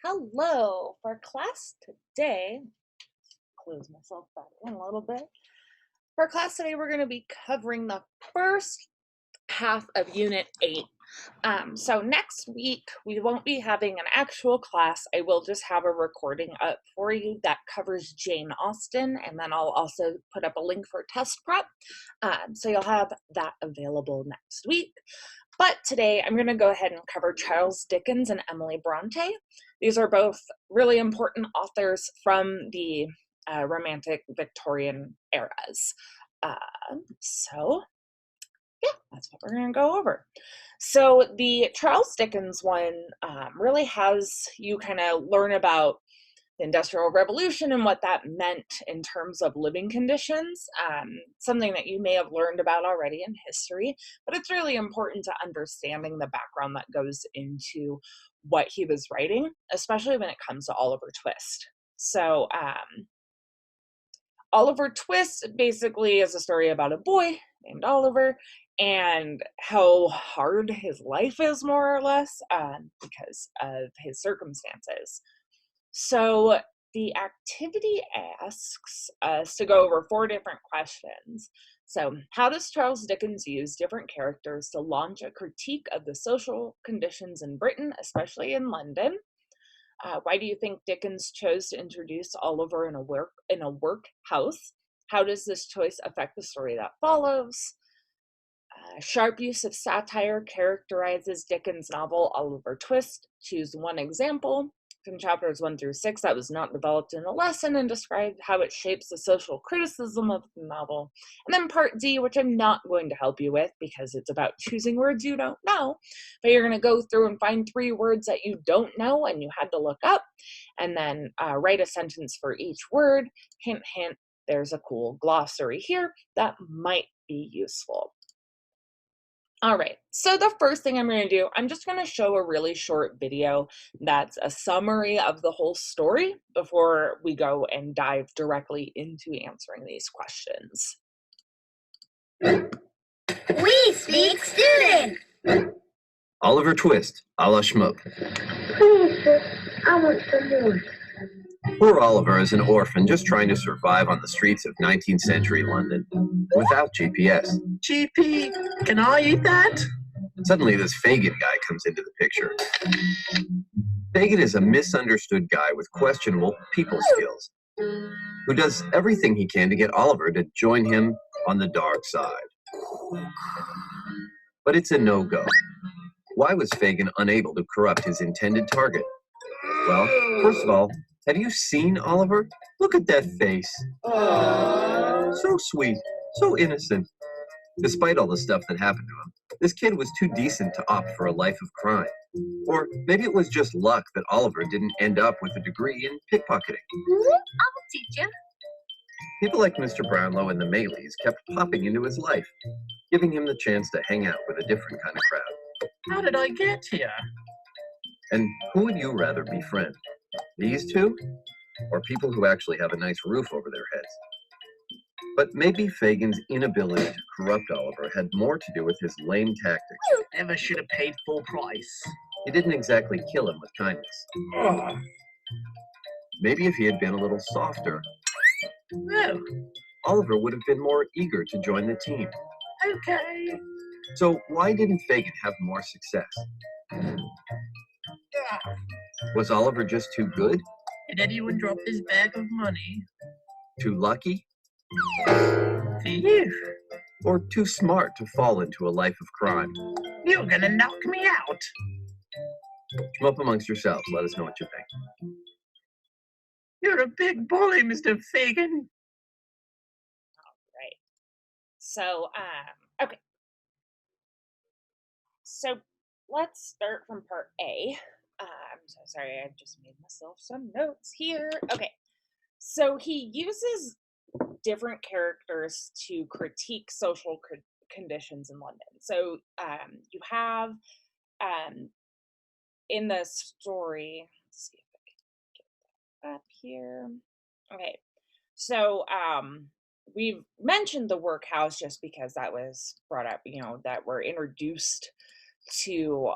Hello, for class today, close myself back in a little bit. For class today, we're going to be covering the first half of Unit 8. So next week, we won't be having an actual class. I will just have a recording up for you that covers Jane Austen, and then I'll also put up a link for test prep. So you'll have that available next week. But today, I'm going to go ahead and cover Charles Dickens and Emily Bronte. These are both really important authors from the Romantic Victorian eras. So yeah, that's what we're going to go over. So the Charles Dickens one really has you kind of learn about the Industrial Revolution and what that meant in terms of living conditions, something that you may have learned about already in history, but it's really important to understanding the background that goes into what he was writing, especially when it comes to Oliver Twist. So Oliver Twist basically is a story about a boy named Oliver and how hard his life is, more or less, because of his circumstances. So the activity asks us to go over 4 different questions. So how does Charles Dickens use different characters to launch a critique of the social conditions in Britain, especially in London? Why do you think Dickens chose to introduce Oliver in a workhouse? How does this choice affect the story that follows? Sharp use of satire characterizes Dickens' novel Oliver Twist. Choose one example from chapters 1 through 6 that was not developed in a lesson and describe how it shapes the social criticism of the novel. And then part D, which I'm not going to help you with because it's about choosing words you don't know, but you're going to go through and find 3 words that you don't know and you had to look up, and then write a sentence for each word. Hint, hint, there's a cool glossary here that might be useful. All right, so the first thing I'm going to do, I'm just going to show a really short video that's a summary of the whole story before we go and dive directly into answering these questions. We speak student. Oliver Twist, a la Schmook. Please, sir, I want some more. Poor Oliver is an orphan just trying to survive on the streets of 19th century London without GPS. GP, can I eat that? Suddenly, this Fagin guy comes into the picture. Fagin is a misunderstood guy with questionable people skills who does everything he can to get Oliver to join him on the dark side. But it's a no-go. Why was Fagin unable to corrupt his intended target? Well, first of all, have you seen Oliver? Look at that face. So sweet, so innocent. Despite all the stuff that happened to him, this kid was too decent to opt for a life of crime. Or maybe it was just luck that Oliver didn't end up with a degree in pickpocketing. I'll teach you. People like Mr. Brownlow and the Mayleys kept popping into his life, giving him the chance to hang out with a different kind of crowd. How did I get here? And who would you rather befriend? These two? Or people who actually have a nice roof over their heads? But maybe Fagin's inability to corrupt Oliver had more to do with his lame tactics. Never should have paid full price. He didn't exactly kill him with kindness. Maybe if he had been a little softer, Oh, Oliver would have been more eager to join the team. okay. So why didn't Fagin have more success? Was Oliver just too good? Did anyone drop this bag of money? Too lucky? Thief, Or too smart to fall into a life of crime? you're gonna knock me out. Come up amongst yourselves. Let us know what you think. You're a big bully, Mr. Fagin. Right. So, okay. So let's start from part A. I'm so sorry, I've just made myself some notes here. Okay. So he uses different characters to critique social conditions in London. So you have in the story, let's see if I can get that up here. Okay, so we've mentioned the workhouse just because that was brought up, that we're introduced to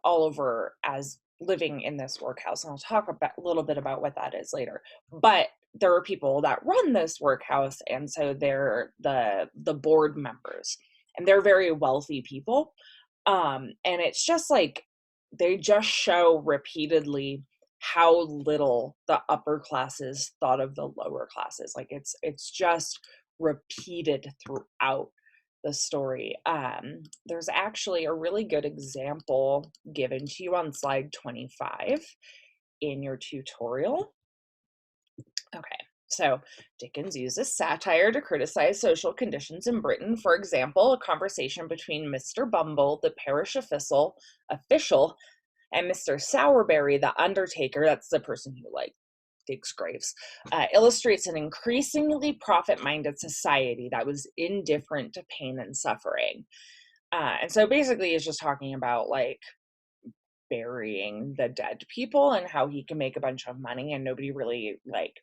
Oliver as living in this workhouse, and I'll talk about a little bit about what that is later. But there are people that run this workhouse, and so they're the board members, and they're very wealthy people. And it's just like they just show repeatedly how little the upper classes thought of the lower classes. Like it's just repeated throughout the story. There's actually a really good example given to you on slide 25 in your tutorial. Okay, so Dickens uses satire to criticize social conditions in Britain. For example, a conversation between Mr. Bumble, the parish official, and Mr. Sowerberry, the undertaker, that's the person who like digs graves, illustrates an increasingly profit-minded society that was indifferent to pain and suffering. And so basically it's just talking about like burying the dead people and how he can make a bunch of money, and nobody really like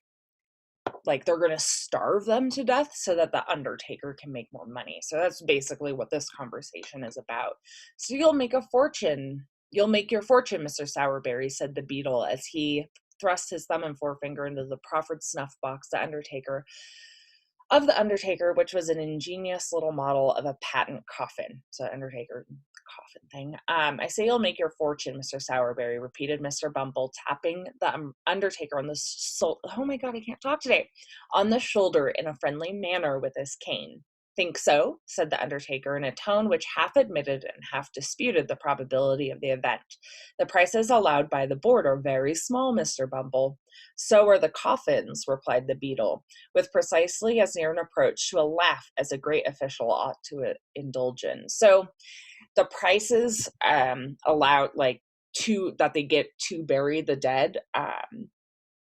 they're going to starve them to death so that the undertaker can make more money. So that's basically what this conversation is about. So you'll make your fortune, Mr. Sowerberry, said the beadle as he thrust his thumb and forefinger into the proffered snuff box of the undertaker, which was an ingenious little model of a patent coffin. So undertaker coffin thing. I say you'll make your fortune, Mr. Sowerberry, repeated Mr. Bumble, tapping the undertaker on the oh my god, I can't talk today, on the shoulder in a friendly manner with his cane. Think so, said the undertaker in a tone which half admitted and half disputed the probability of the event. The prices allowed by the board are very small, Mr. Bumble. So are the coffins, replied the beadle, with precisely as near an approach to a laugh as a great official ought to indulge in. So the prices allowed like that they get to bury the dead,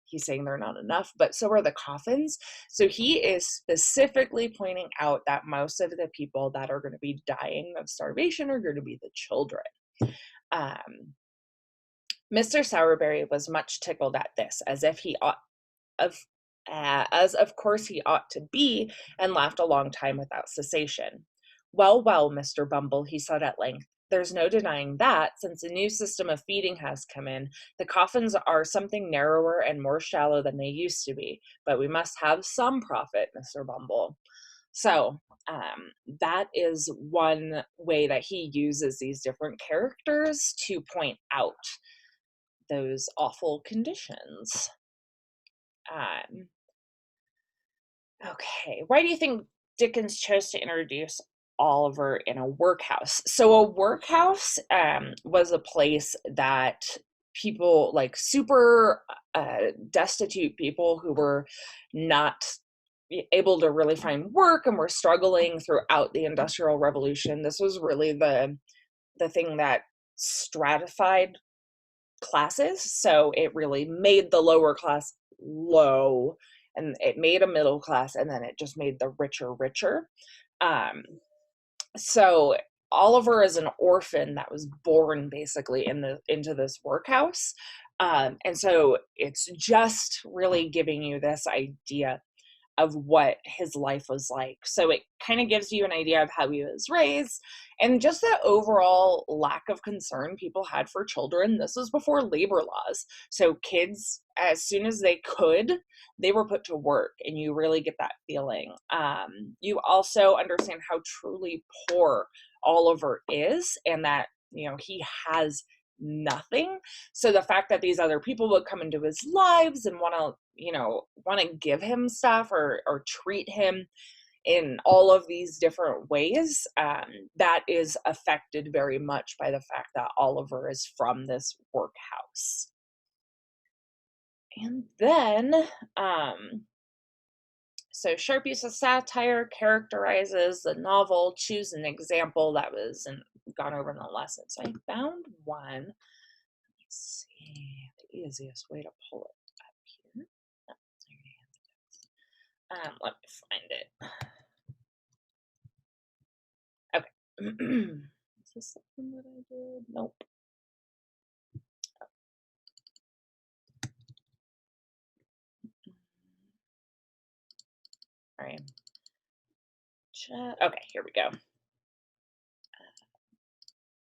he's saying they're not enough, but so are the coffins. So he is specifically pointing out that most of the people that are going to be dying of starvation are going to be the children. Mr. Sowerberry was much tickled at this, as of course he ought to be, and laughed a long time without cessation. Well, well, Mr. Bumble, he said at length, there's no denying that, since a new system of feeding has come in, the coffins are something narrower and more shallow than they used to be, but we must have some profit, Mr. Bumble. So that is one way that he uses these different characters to point out those awful conditions. Okay, why do you think Dickens chose to introduce Oliver in a workhouse? So a workhouse was a place that people like super destitute people who were not able to really find work and were struggling throughout the Industrial Revolution. This was really the thing that stratified classes. So it really made the lower class low, and it made a middle class, and then it just made the richer. So Oliver is an orphan that was born basically into this workhouse. And so it's just really giving you this idea of what his life was like. So it kind of gives you an idea of how he was raised and just the overall lack of concern people had for children. This was before labor laws. So kids, as soon as they could, they were put to work, and you really get that feeling. You also understand how truly poor Oliver is, and that, he has nothing. So the fact that these other people would come into his lives and want to give him stuff or treat him in all of these different ways, that is affected very much by the fact that Oliver is from this workhouse. And then, so sharp use of satire characterizes the novel. Choose an example that was gone over in the lesson. So I found one. Let's see, the easiest way to pull it up here. Let me find it. Okay. Is this something that I did? Nope. All right. Okay, here we go.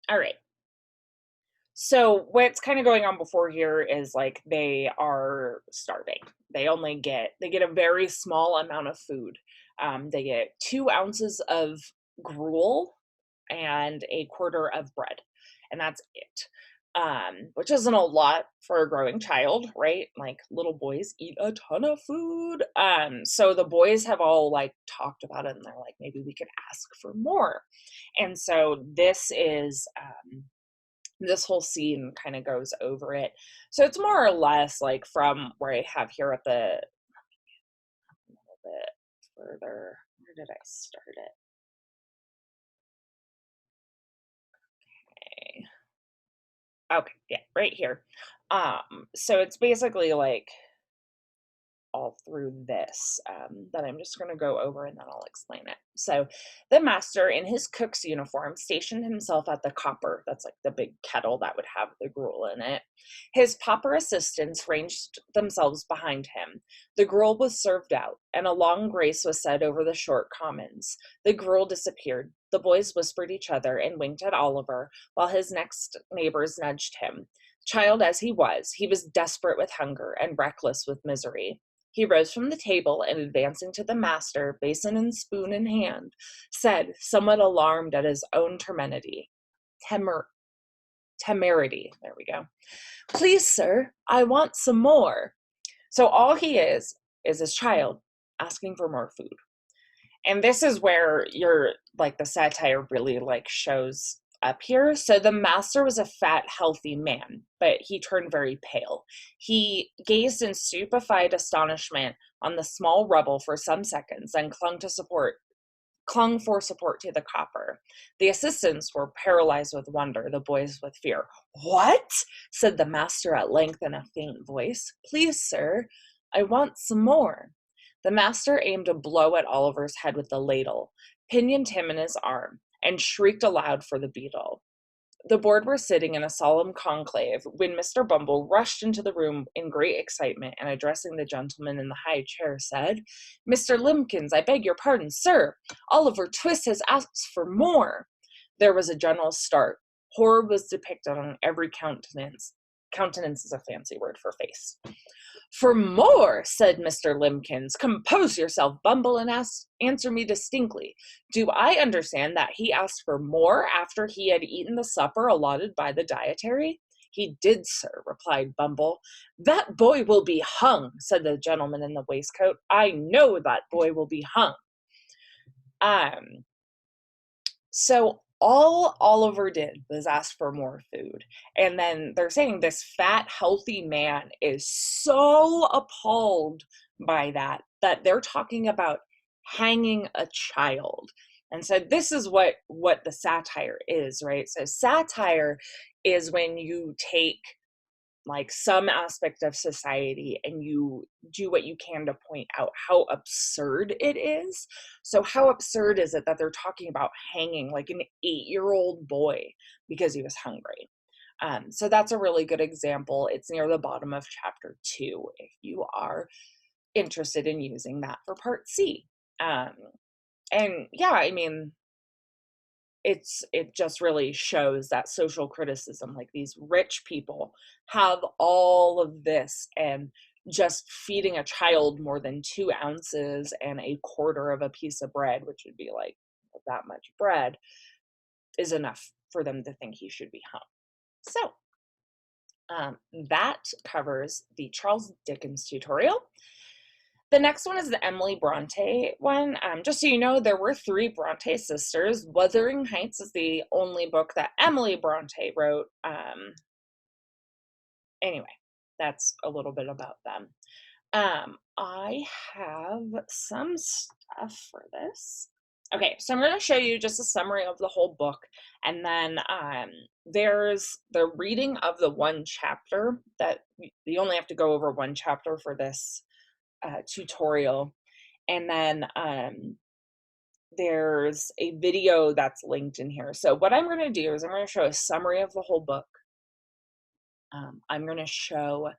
All right. So what's kind of going on before here is like they are starving. They get a very small amount of food. They get 2 ounces of gruel and a quarter of bread, and that's it. Which isn't a lot for a growing child, right? Like little boys eat a ton of food. So the boys have all like talked about it, and they're like, maybe we could ask for more. And so this whole scene kind of goes over it. So it's more or less like from where I have here at the a little bit further. Where did I start it? Okay, yeah, right here. So it's basically like all through this that I'm just going to go over and then I'll explain it. So, the master in his cook's uniform stationed himself at the copper. That's like the big kettle that would have the gruel in it. His pauper assistants ranged themselves behind him. The gruel was served out, and a long grace was said over the short commons. The gruel disappeared. The boys whispered each other and winked at Oliver, while his next neighbors nudged him. Child as he was desperate with hunger and reckless with misery. He rose from the table and, advancing to the master, basin and spoon in hand, said, somewhat alarmed at his own temerity. There we go. Please, sir, I want some more. So all he is his child asking for more food. And this is where you're like the satire really like shows up here. So the master was a fat, healthy man, but he turned very pale. He gazed in stupefied astonishment on the small rubble for some seconds, and clung for support to the copper. The assistants were paralyzed with wonder, the boys with fear. What? Said the master at length in a faint voice. Please, sir, I want some more. The master aimed a blow at Oliver's head with the ladle, pinioned him in his arm, and shrieked aloud for the beetle. The board were sitting in a solemn conclave when Mr. Bumble rushed into the room in great excitement and, addressing the gentleman in the high chair, said, Mr. Limbkins, I beg your pardon, sir. Oliver Twist has asked for more. There was a general start. Horror was depicted on every countenance. Countenance is a fancy word for face. For more, said Mr. Limbkins. Compose yourself, Bumble, and answer me distinctly. Do I understand that he asked for more after he had eaten the supper allotted by the dietary? He did, sir, replied Bumble. That boy will be hung, said the gentleman in the waistcoat. I know that boy will be hung. So all Oliver did was ask for more food. And then they're saying this fat, healthy man is so appalled by that they're talking about hanging a child. And so this is what the satire is, right? So satire is when you take like some aspect of society and you do what you can to point out how absurd it is. So how absurd is it that they're talking about hanging like an 8-year-old boy because he was hungry? So that's a really good example. It's near the bottom of chapter 2 if you are interested in using that for part C. And yeah, I mean, it just really shows that social criticism, like these rich people have all of this, and just feeding a child more than 2 ounces and a quarter of a piece of bread, which would be like that much bread, is enough for them to think he should be hung. So that covers the Charles Dickens tutorial. The next one is the Emily Bronte one. Just so you know, there were 3 Bronte sisters. Wuthering Heights is the only book that Emily Bronte wrote. Anyway, that's a little bit about them. I have some stuff for this. Okay, so I'm going to show you just a summary of the whole book, and then there's the reading of the one chapter that you only have to go over one chapter for this tutorial. And then there's a video that's linked in here. So what I'm going to do is I'm going to show a summary of the whole book. I'm going to show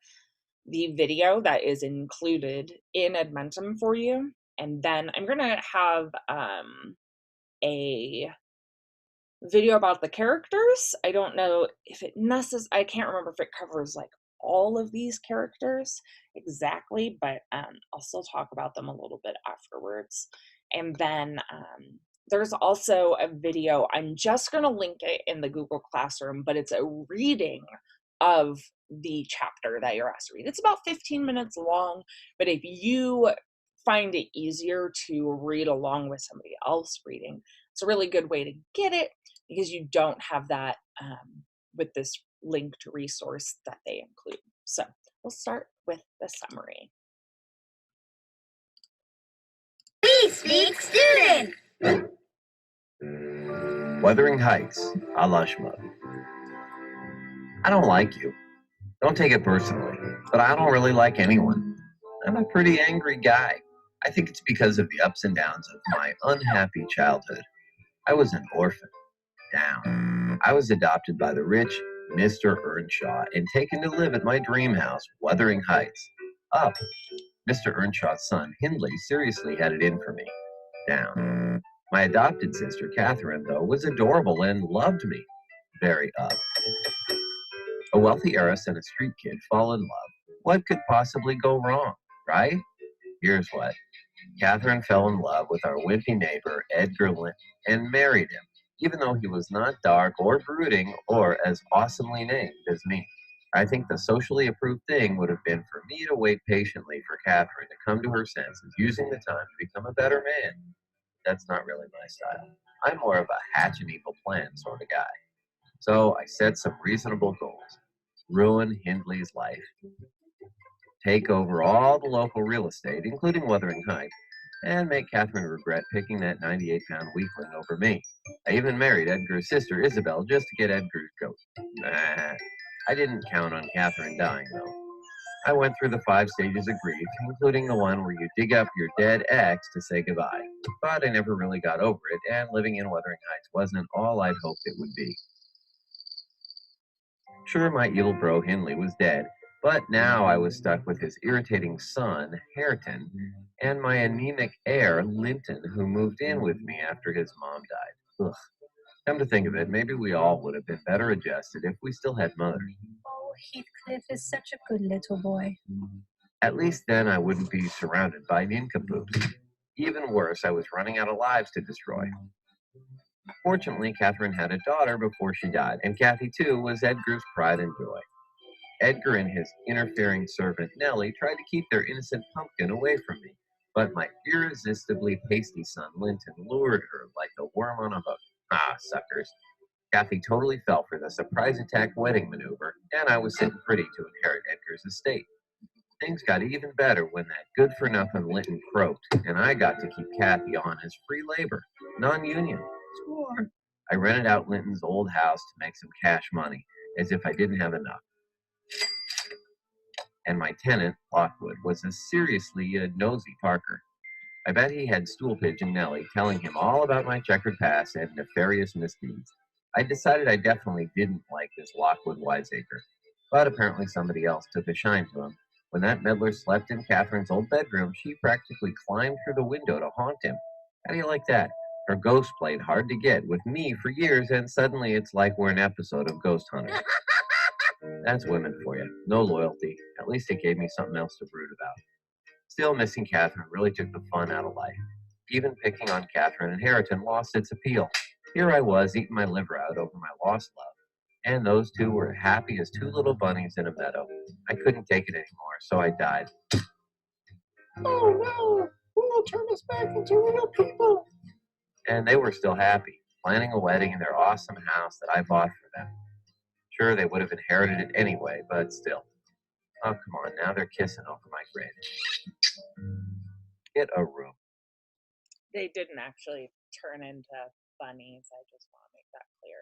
the video that is included in Edmentum for you. And then I'm going to have a video about the characters. I don't know if it I can't remember if it covers like all of these characters exactly, but I'll still talk about them a little bit afterwards. And then there's also a video, I'm just going to link it in the Google Classroom, but it's a reading of the chapter that you're asked to read. It's about 15 minutes long, but if you find it easier to read along with somebody else reading, it's a really good way to get it because you don't have that with this linked resource that they include. So we'll start with the summary. We Speak Student! Wuthering Heights, a la Schmuck. I don't like you. Don't take it personally, but I don't really like anyone. I'm a pretty angry guy. I think it's because of the ups and downs of my unhappy childhood. I was an orphan. Down. I was adopted by the rich Mr. Earnshaw and taken to live at my dream house, Wuthering Heights. Up. Mr. Earnshaw's son, Hindley, seriously had it in for me. Down. My adopted sister, Catherine, though, was adorable and loved me. Very up. A wealthy heiress and a street kid fall in love. What could possibly go wrong, right? Here's what. Catherine fell in love with our wimpy neighbor, Edgar Linton, and married him, even though he was not dark or brooding or as awesomely named as me. I think the socially approved thing would have been for me to wait patiently for Catherine to come to her senses, using the time to become a better man. That's not really my style. I'm more of a hatch an evil plan sort of guy. So I set some reasonable goals. Ruin Hindley's life. Take over all the local real estate, including Wuthering Heights, and make Catherine regret picking that 98-pound weakling over me. I even married Edgar's sister, Isabel, just to get Edgar's goat. Nah, I didn't count on Catherine dying, though. I went through the 5 stages of grief, including the one where you dig up your dead ex to say goodbye. But I never really got over it, and living in Wuthering Heights wasn't all I'd hoped it would be. Sure, my evil bro Hindley was dead, but now I was stuck with his irritating son, Hareton, and my anemic heir, Linton, who moved in with me after his mom died. Ugh. Come to think of it, maybe we all would have been better adjusted if we still had mothers. Oh, Heathcliff is such a good little boy. At least then I wouldn't be surrounded by nincompoops. Even worse, I was running out of lives to destroy. Fortunately, Catherine had a daughter before she died, and Kathy, too, was Edgar's pride and joy. Edgar and his interfering servant Nellie tried to keep their innocent pumpkin away from me, but my irresistibly pasty son Linton lured her like a worm on a hook. Ah, suckers. Kathy totally fell for the surprise attack wedding maneuver, and I was sitting pretty to inherit Edgar's estate. Things got even better when that good-for-nothing Linton croaked, and I got to keep Kathy on as free labor, non-union. Score. I rented out Linton's old house to make some cash money, as if I didn't have enough. And my tenant, Lockwood, was a seriously nosy Parker. I bet he had stool pigeon Nellie telling him all about my checkered past and nefarious misdeeds. I decided I definitely didn't like this Lockwood wiseacre, but apparently somebody else took a shine to him. When that meddler slept in Catherine's old bedroom, she practically climbed through the window to haunt him. How do you like that? Her ghost played hard to get with me for years, and suddenly it's like we're an episode of Ghost Hunters. That's women for you. No loyalty. At least it gave me something else to brood about. Still, missing Catherine really took the fun out of life. Even picking on Catherine and Hareton lost its appeal. Here I was, eating my liver out over my lost love. And those two were happy as 2 little bunnies in a meadow. I couldn't take it anymore, so I died. Oh no! Who will turn us back into real people? And they were still happy, planning a wedding in their awesome house that I bought for them. Sure, they would have inherited it anyway, but still. Oh, come on, now they're kissing over my grave. Get a room. They didn't actually turn into bunnies. I just want to make that clear.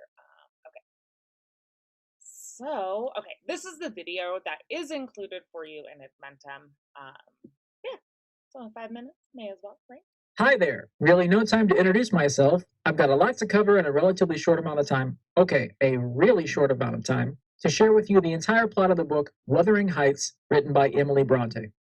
Okay. So, okay, this is the video that is included for you in Admentum. Yeah, it's only 5 minutes. May as well, right? Hi there. Really no time to introduce myself. I've got a lot to cover in a relatively short amount of time. Okay, a really short amount of time to share with you the entire plot of the book Wuthering Heights, written by Emily Bronte.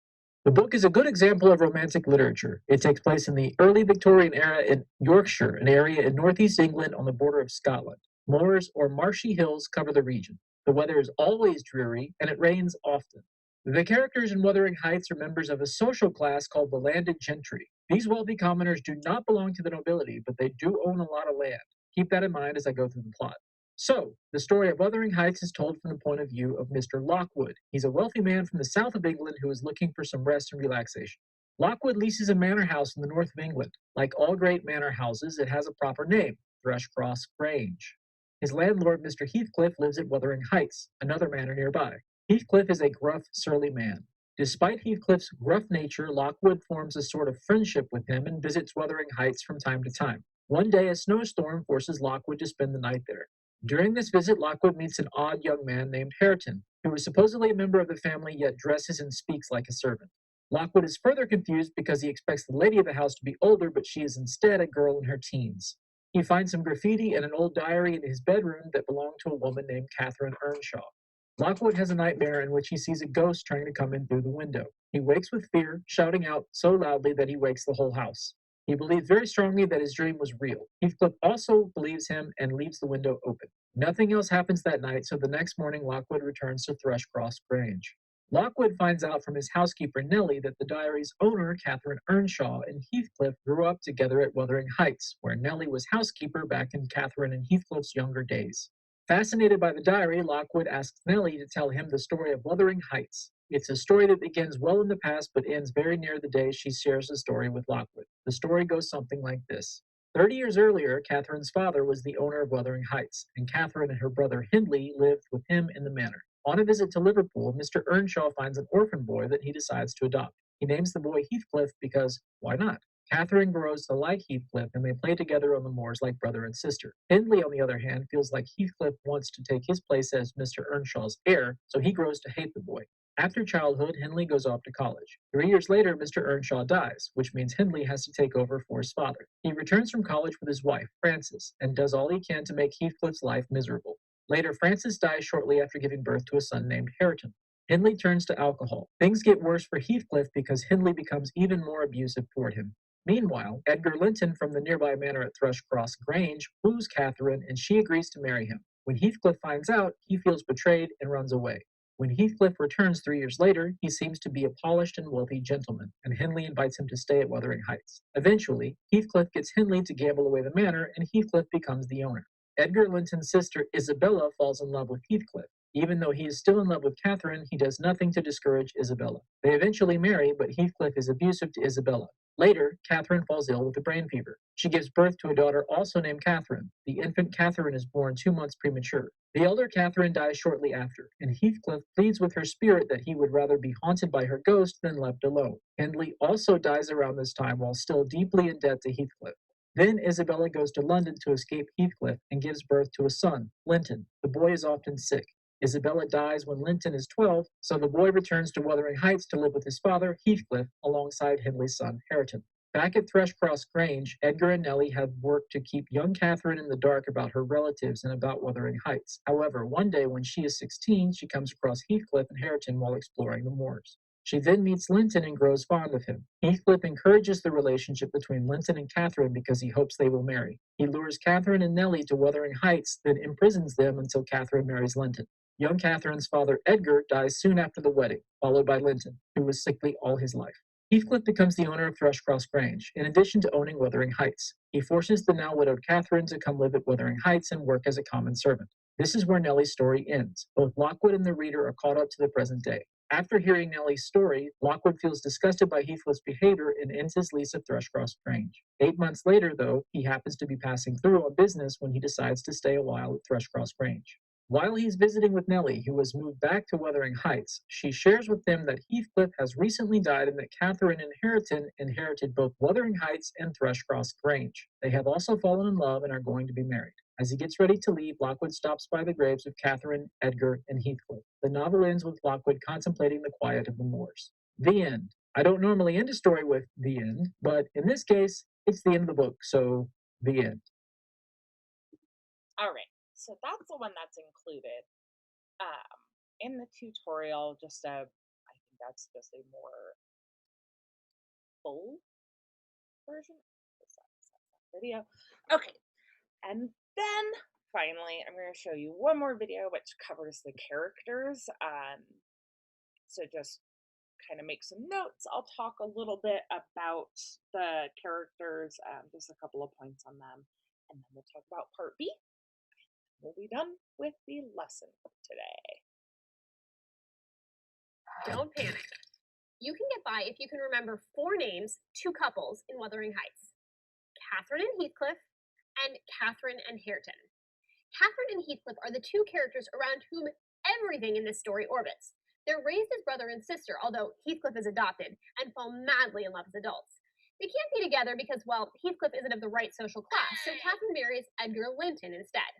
The book is a good example of romantic literature. It takes place in the early Victorian era in Yorkshire, an area in northeast England on the border of Scotland. Moors or marshy hills cover the region. The weather is always dreary, and it rains often. The characters in Wuthering Heights are members of a social class called the landed gentry. These wealthy commoners do not belong to the nobility, but they do own a lot of land. Keep that in mind as I go through the plot. So, the story of Wuthering Heights is told from the point of view of Mr. Lockwood. He's a wealthy man from the south of England who is looking for some rest and relaxation. Lockwood leases a manor house in the north of England. Like all great manor houses, it has a proper name, Thrushcross Grange. His landlord, Mr. Heathcliff, lives at Wuthering Heights, another manor nearby. Heathcliff is a gruff, surly man. Despite Heathcliff's gruff nature, Lockwood forms a sort of friendship with him and visits Wuthering Heights from time to time. One day, a snowstorm forces Lockwood to spend the night there. During this visit, Lockwood meets an odd young man named Hareton, who is supposedly a member of the family yet dresses and speaks like a servant. Lockwood is further confused because he expects the lady of the house to be older, but she is instead a girl in her teens. He finds some graffiti and an old diary in his bedroom that belonged to a woman named Catherine Earnshaw. Lockwood has a nightmare in which he sees a ghost trying to come in through the window. He wakes with fear, shouting out so loudly that he wakes the whole house. He believes very strongly that his dream was real. Heathcliff also believes him and leaves the window open. Nothing else happens that night, so the next morning Lockwood returns to Thrushcross Grange. Lockwood finds out from his housekeeper Nellie that the diary's owner, Catherine Earnshaw, and Heathcliff grew up together at Wuthering Heights, where Nellie was housekeeper back in Catherine and Heathcliff's younger days. Fascinated by the diary, Lockwood asks Nellie to tell him the story of Wuthering Heights. It's a story that begins well in the past but ends very near the day she shares the story with Lockwood. The story goes something like this. 30 years earlier, Catherine's father was the owner of Wuthering Heights, and Catherine and her brother Hindley lived with him in the manor. On a visit to Liverpool, Mr. Earnshaw finds an orphan boy that he decides to adopt. He names the boy Heathcliff because, why not? Catherine grows to like Heathcliff and they play together on the moors like brother and sister. Hindley, on the other hand, feels like Heathcliff wants to take his place as Mr. Earnshaw's heir, so he grows to hate the boy. After childhood, Hindley goes off to college. 3 years later, Mr. Earnshaw dies, which means Hindley has to take over for his father. He returns from college with his wife, Frances, and does all he can to make Heathcliff's life miserable. Later, Frances dies shortly after giving birth to a son named Hareton. Hindley turns to alcohol. Things get worse for Heathcliff because Hindley becomes even more abusive toward him. Meanwhile, Edgar Linton from the nearby manor at Thrushcross Grange woos Catherine and she agrees to marry him. When Heathcliff finds out, he feels betrayed and runs away. When Heathcliff returns 3 years later, he seems to be a polished and wealthy gentleman, and Hindley invites him to stay at Wuthering Heights. Eventually, Heathcliff gets Hindley to gamble away the manor, and Heathcliff becomes the owner. Edgar Linton's sister Isabella falls in love with Heathcliff. Even though he is still in love with Catherine, he does nothing to discourage Isabella. They eventually marry, but Heathcliff is abusive to Isabella. Later, Catherine falls ill with a brain fever. She gives birth to a daughter also named Catherine. The infant Catherine is born 2 months premature. The elder Catherine dies shortly after, and Heathcliff pleads with her spirit that he would rather be haunted by her ghost than left alone. Hindley also dies around this time while still deeply in debt to Heathcliff. Then Isabella goes to London to escape Heathcliff and gives birth to a son, Linton. The boy is often sick. Isabella dies when Linton is 12, so the boy returns to Wuthering Heights to live with his father, Heathcliff, alongside Hindley's son, Hareton. Back at Thrushcross Grange, Edgar and Nellie have worked to keep young Catherine in the dark about her relatives and about Wuthering Heights. However, one day when she is 16, she comes across Heathcliff and Hareton while exploring the moors. She then meets Linton and grows fond of him. Heathcliff encourages the relationship between Linton and Catherine because he hopes they will marry. He lures Catherine and Nellie to Wuthering Heights, then imprisons them until Catherine marries Linton. Young Catherine's father, Edgar, dies soon after the wedding, followed by Linton, who was sickly all his life. Heathcliff becomes the owner of Thrushcross Grange, in addition to owning Wuthering Heights. He forces the now widowed Catherine to come live at Wuthering Heights and work as a common servant. This is where Nellie's story ends. Both Lockwood and the reader are caught up to the present day. After hearing Nellie's story, Lockwood feels disgusted by Heathcliff's behavior and ends his lease at Thrushcross Grange. 8 months later, though, he happens to be passing through on business when he decides to stay a while at Thrushcross Grange. While he's visiting with Nellie, who has moved back to Wuthering Heights, she shares with them that Heathcliff has recently died and that Catherine and Hareton inherited both Wuthering Heights and Thrushcross Grange. They have also fallen in love and are going to be married. As he gets ready to leave, Lockwood stops by the graves of Catherine, Edgar, and Heathcliff. The novel ends with Lockwood contemplating the quiet of the moors. The end. I don't normally end a story with the end, but in this case, it's the end of the book, so the end. All right, so that's the one that's included in the tutorial. I think that's just a more full version of this video. Okay, and then finally, I'm going to show you one more video which covers the characters. So just kind of make some notes. I'll talk a little bit about the characters, just a couple of points on them, and then we'll talk about part B. We'll be done with the lesson today. Don't panic. You can get by if you can remember 4 names, 2 couples in Wuthering Heights. Catherine and Heathcliff, and Catherine and Hareton. Catherine and Heathcliff are the 2 characters around whom everything in this story orbits. They're raised as brother and sister, although Heathcliff is adopted, and fall madly in love as adults. They can't be together because, well, Heathcliff isn't of the right social class, so Catherine marries Edgar Linton instead.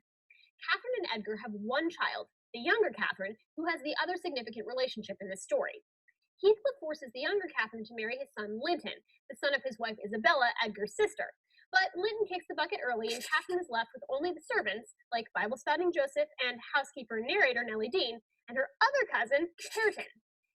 Catherine and Edgar have 1 child, the younger Catherine, who has the other significant relationship in this story. Heathcliff forces the younger Catherine to marry his son Linton, the son of his wife Isabella, Edgar's sister. But Linton kicks the bucket early, and Catherine is left with only the servants, like Bible spouting Joseph and housekeeper and narrator Nellie Dean, and her other cousin, Hareton.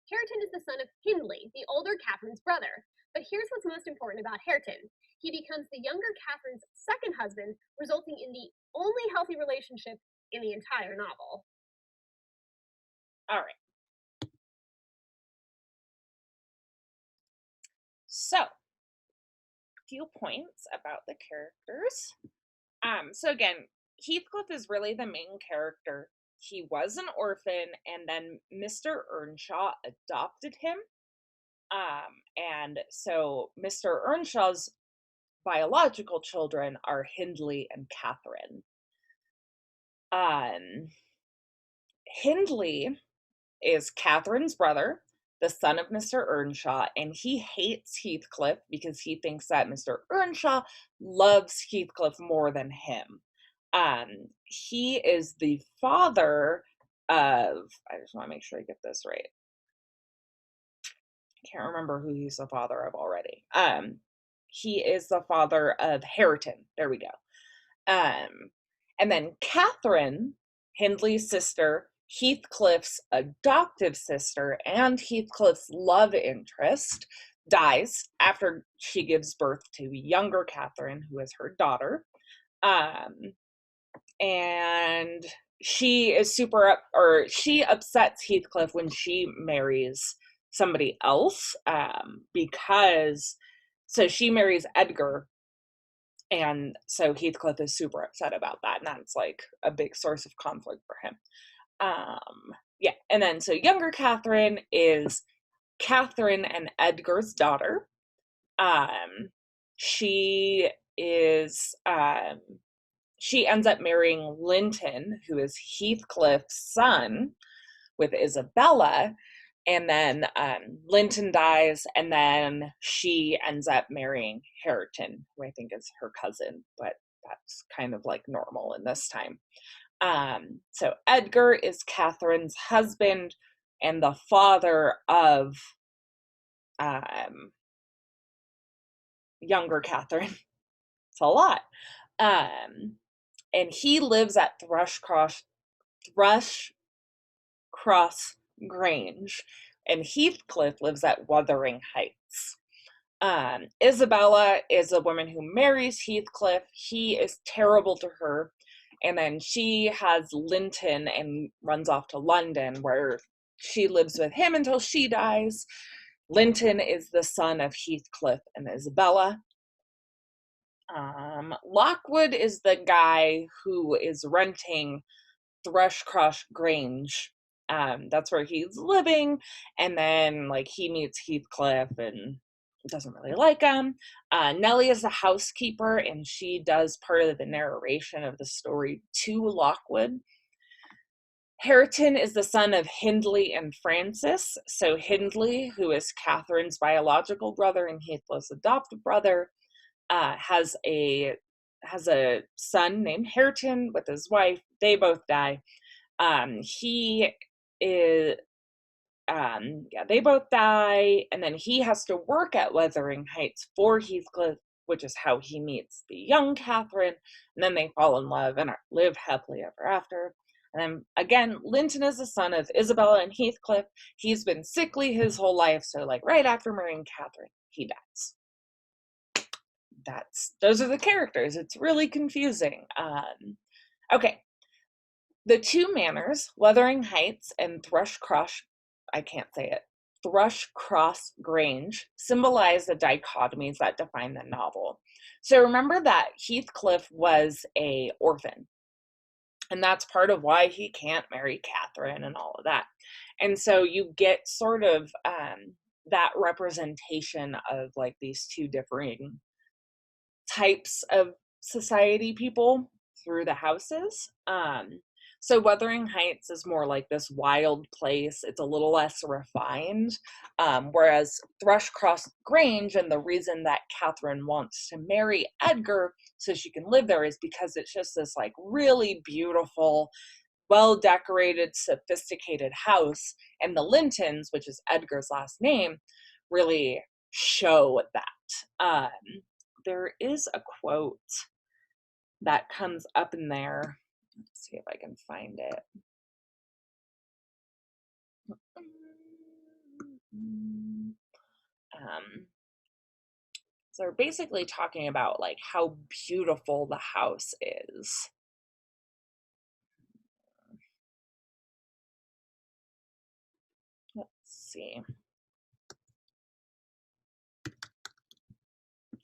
Hareton is the son of Hindley, the older Catherine's brother. But here's what's most important about Hareton. He becomes the younger Catherine's second husband, resulting in the only healthy relationship in the entire novel. All right. So, a few points about the characters. So again, Heathcliff is really the main character. He was an orphan, and then Mr. Earnshaw adopted him. And so Mr. Earnshaw's biological children are Hindley and Catherine. Hindley is Catherine's brother, the son of Mr. Earnshaw, and he hates Heathcliff because he thinks that Mr. Earnshaw loves Heathcliff more than him. He is the father of, I just want to make sure I get this right. I can't remember who he's the father of already. He is the father of Hareton. There we go. And then Catherine, Hindley's sister, Heathcliff's adoptive sister, and Heathcliff's love interest, dies after she gives birth to younger Catherine, who is her daughter. And she is she upsets Heathcliff when she marries somebody else, so she marries Edgar, and so Heathcliff is super upset about that, and that's like a big source of conflict for him. Yeah, and then so younger Catherine is Catherine and Edgar's daughter. She ends up marrying Linton, who is Heathcliff's son, with Isabella, and then Linton dies, and then she ends up marrying Hareton, who I think is her cousin, but that's kind of like normal in this time. So Edgar is Catherine's husband and the father of younger Catherine. It's a lot. And he lives at Thrushcross Grange, and Heathcliff lives at Wuthering Heights. Isabella is a woman who marries Heathcliff. He is terrible to her, and then she has Linton and runs off to London, where she lives with him until she dies. Linton is the son of Heathcliff and Isabella. Lockwood is the guy who is renting Thrushcross Grange. That's where he's living, and then like he meets Heathcliff and doesn't really like him. Nellie is the housekeeper, and she does part of the narration of the story to Lockwood. Hareton is the son of Hindley and Frances. So Hindley, who is Catherine's biological brother and Heathcliff's adopted brother, has a son named Hareton with his wife. They both die. They both die, and then he has to work at Wuthering Heights for Heathcliff, which is how he meets the young Catherine, and then they fall in love and live happily ever after. And then again, Linton is the son of Isabella and Heathcliff. He's been sickly his whole life, so like right after marrying Catherine, he dies. Those are the characters. It's really confusing. Okay. The two manors, Wuthering Heights and I can't say it, Thrushcross Grange, symbolize the dichotomies that define the novel. So remember that Heathcliff was an orphan, and that's part of why he can't marry Catherine and all of that. And so you get sort of that representation of like these two differing types of society people through the houses. So Wuthering Heights is more like this wild place. It's a little less refined. Whereas Thrushcross Grange, and the reason that Catherine wants to marry Edgar so she can live there is because it's just this like really beautiful, well-decorated, sophisticated house. And the Lintons, which is Edgar's last name, really show that. There is a quote that comes up in there. Let's see if I can find it. So they're basically talking about like how beautiful the house is. Let's see.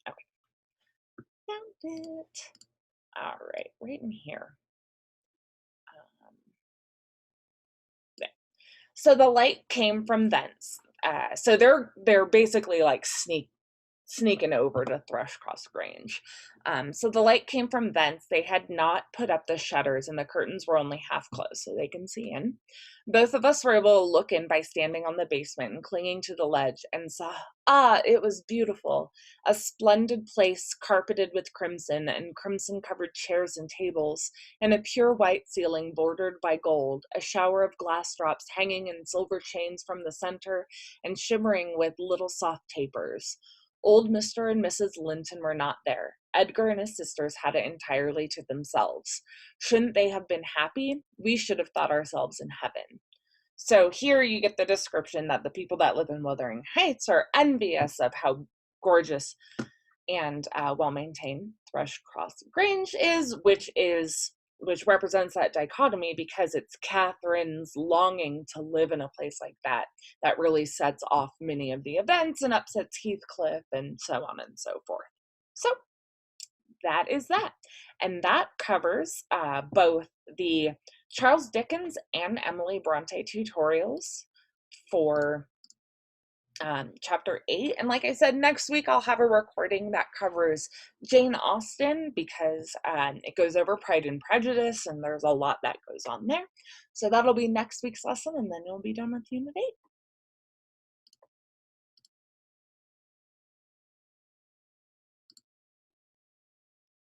Okay, found it. All right, right in here. There. So the light came from thence. So they're basically like sneaking over to Thrushcross Grange. So the light came from thence. They had not put up the shutters, and the curtains were only half closed, so they can see in. Both of us were able to look in by standing on the basement and clinging to the ledge, and saw, it was beautiful. A splendid place carpeted with crimson, and crimson-covered chairs and tables, and a pure white ceiling bordered by gold, a shower of glass drops hanging in silver chains from the center, and shimmering with little soft tapers. Old Mr. and Mrs. Linton were not there. Edgar and his sisters had it entirely to themselves. Shouldn't they have been happy? We should have thought ourselves in heaven. So here you get the description that the people that live in Wuthering Heights are envious of how gorgeous and well-maintained Thrushcross Grange is, which represents that dichotomy, because it's Catherine's longing to live in a place like that that really sets off many of the events and upsets Heathcliff and so on and so forth. So that is that. And that covers both the Charles Dickens and Emily Bronte tutorials for chapter 8. And like I said, next week I'll have a recording that covers Jane Austen, because it goes over Pride and Prejudice, and there's a lot that goes on there. So that'll be next week's lesson, and then you'll be done with Unit 8.